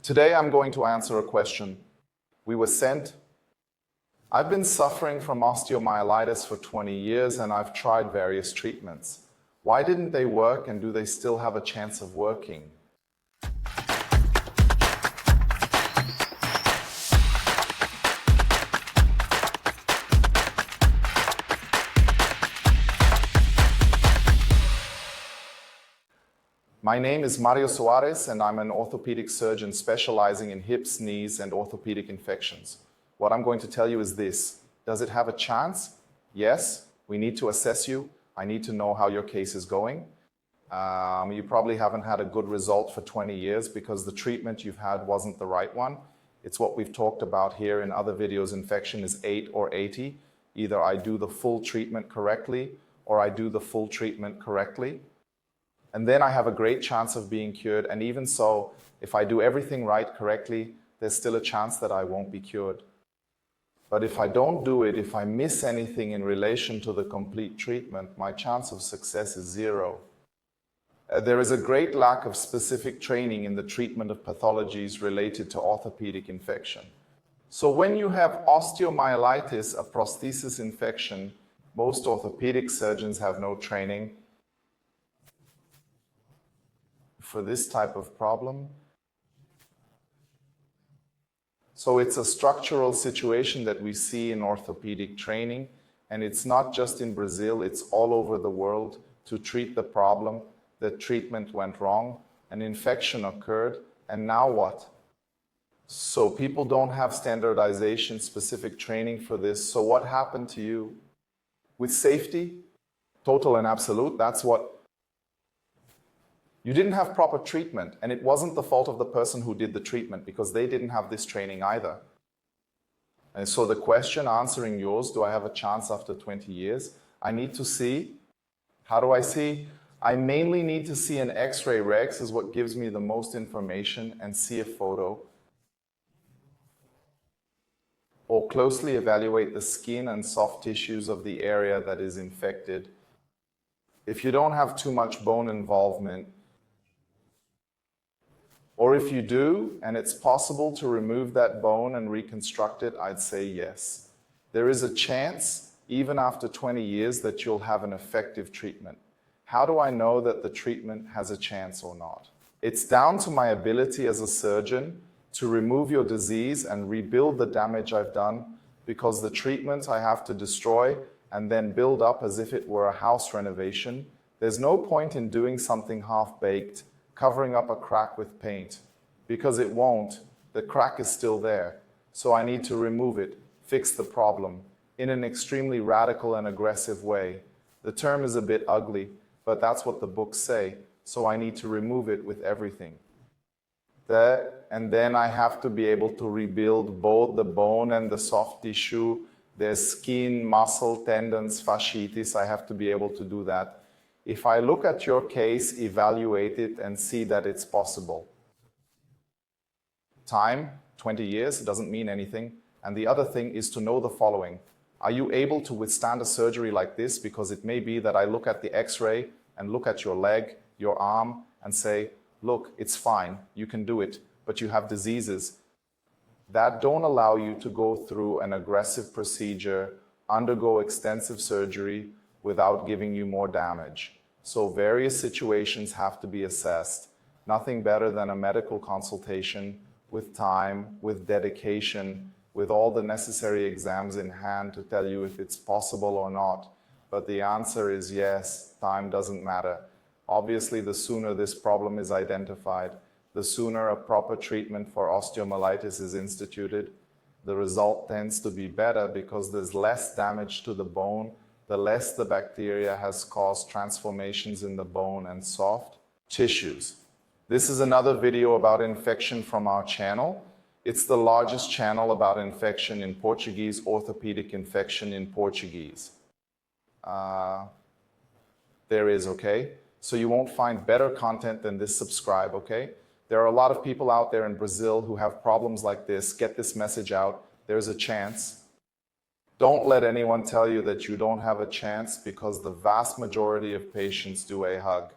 Today I'm going to answer a question. We were sent. I've been suffering from osteomyelitis for 20 years and I've tried various treatments. Why didn't they work and do they still have a chance of working? My name is Mário Soares and I'm an orthopedic surgeon specializing in hips, knees, and orthopedic infections. What I'm going to tell you is this. Does it have a chance? Yes. We need to assess you. I need to know how your case is going. You probably haven't had a good result for 20 years because the treatment you've had wasn't the right one. It's what we've talked about here in other videos. Infection is 8 or 80. Either I do the full treatment correctly or I do the full treatment correctly. And then I have a great chance of being cured. And even so, if I do everything right correctly, there's still a chance that I won't be cured. But if I don't do it, if I miss anything in relation to the complete treatment, my chance of success is 0. There is a great lack of specific training in the treatment of pathologies related to orthopedic infection. So when you have osteomyelitis, a prosthesis infection, most orthopedic surgeons have no training for this type of problem. So it's a structural situation that we see in orthopedic training, and it's not just in Brazil, it's all over the world. To treat the problem, the treatment went wrong, an infection occurred, and now what? So people don't have standardization, specific training for this. So what happened to you? With safety, total and absolute, that's what. You didn't have proper treatment, and it wasn't the fault of the person who did the treatment because they didn't have this training either. And so the question answering yours, do I have a chance after 20 years? I need to see. How do I see? I mainly need to see an X-ray. Rex is what gives me the most information, and see a photo. Or closely evaluate the skin and soft tissues of the area that is infected. If you don't have too much bone involvement, or if you do, and it's possible to remove that bone and reconstruct it, I'd say yes. There is a chance, even after 20 years, that you'll have an effective treatment. How do I know that the treatment has a chance or not? It's down to my ability as a surgeon to remove your disease and rebuild the damage I've done, because the treatment I have to destroy and then build up as if it were a house renovation. There's no point in doing something half-baked, covering up a crack with paint, because it won't. The crack is still there. So I need to remove it, fix the problem, in an extremely radical and aggressive way. The term is a bit ugly, but that's what the books say. So I need to remove it with everything. And then I have to be able to rebuild both the bone and the soft tissue. There's skin, muscle, tendons, fasciitis. I have to be able to do that. If I look at your case, evaluate it, and see that it's possible. Time, 20 years, doesn't mean anything. And the other thing is to know the following. Are you able to withstand a surgery like this? Because it may be that I look at the X-ray and look at your leg, your arm, and say, look, it's fine, you can do it, but you have diseases that don't allow you to go through an aggressive procedure, undergo extensive surgery, without giving you more damage. So various situations have to be assessed. Nothing better than a medical consultation with time, with dedication, with all the necessary exams in hand to tell you if it's possible or not. But the answer is yes, time doesn't matter. Obviously, the sooner this problem is identified, the sooner a proper treatment for osteomyelitis is instituted, the result tends to be better because there's less damage to the bone, the less the bacteria has caused transformations in the bone and soft tissues. This is another video about infection from our channel. It's the largest channel about infection in Portuguese, orthopedic infection in Portuguese. There is, okay? So you won't find better content than this. Subscribe, okay? There are a lot of people out there in Brazil who have problems like this. Get this message out. There's a chance. Don't let anyone tell you that you don't have a chance, because the vast majority of patients do a hug.